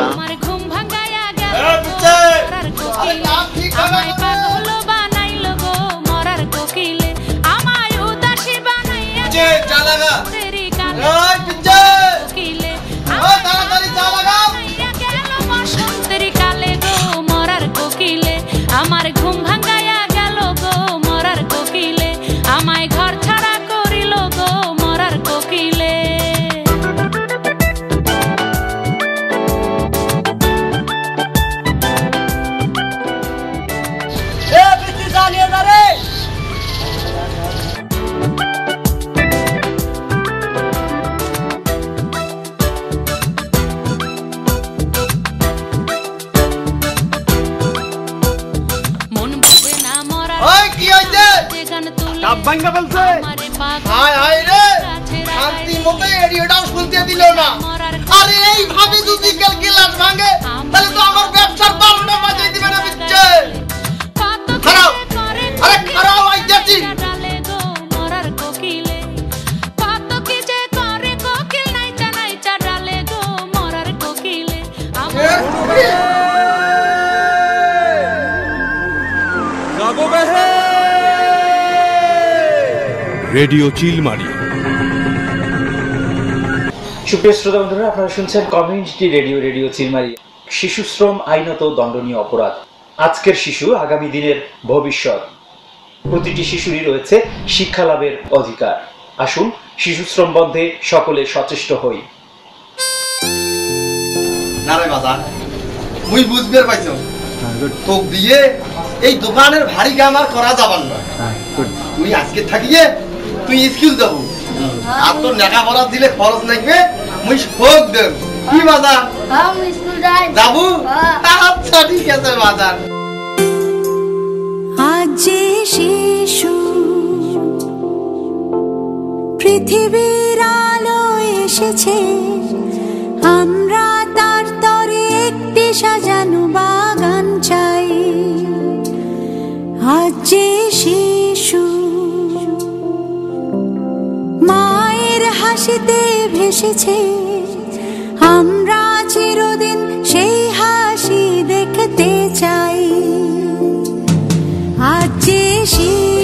আমার ঘুম ভাঙায়া গেল মরার কোকিলে আমায় পাগল বানাইলো গো মরার কোকিলে আমায় উদাসী বানাইয়া তেরি কালে কোকিলে গেল বসন্তের কালে গো মরার কোকিলে আমার ঘুম ভাঙায়া গেল গো মরার কোকিলে আমায় ঘর ছাড়া করিল গো মরার কোকিলে মন বুঝে না মরার কি হইছে গান তুলে ডাব ভাঙা বলছে আমারে পাগল হায় হায় রে শান্তি মতে রেডিওটাও শুনতে দিল না আরে এই ভাবে যদি কাল গ্লাস ভাঙে তাহলে তো আমার ব্যবসার 12টা বাজাই দিবে না বিচ্ছে খারাপ আরে খারাপ আইতাছি ডালে গো মরার কোকিলে কত কি যে করে কোকিল নাইচা নাইচা ডালে গো মরার কোকিলে আমার রেডিও চিলমারি। সুপ্রিয় শ্রোতা বন্ধুরা, আপনারা শুনছেন কমিউনিটি রেডিও চিলমারি। শিশু শ্রম আইনত দণ্ডনীয় অপরাধ। আজকের শিশু আগামী দিনের ভবিষ্যৎ। প্রতিটি শিশুরই রয়েছে শিক্ষা লাভের অধিকার। আসুন শিশু শ্রম বন্ধে সকলে সচেষ্ট হই। না রে বাজার মুই বুঝবার পাইছো তোক দিয়ে এই দোকানের ভারী কাম আর করা যাবার না। তুই আজকে থাকিয়ে তুই স্কুল যাব আর তোর নেকা পড়া দিলে খরচ লাগবে মুই শোক দেব কি বাজার আমি স্কুল যাই যাবো আচ্ছা ঠিক আছে বাজার। আজ যে শিশু পৃথিবীর আলো এসেছে, আমরা তার তরে একটি সাজানো বাগান চাই। আজ যে শিশু মায়ের হাসিতে ভেসেছে, আমরা চিরদিন সেই হাসি দেখতে চাই। আজ যে শিশু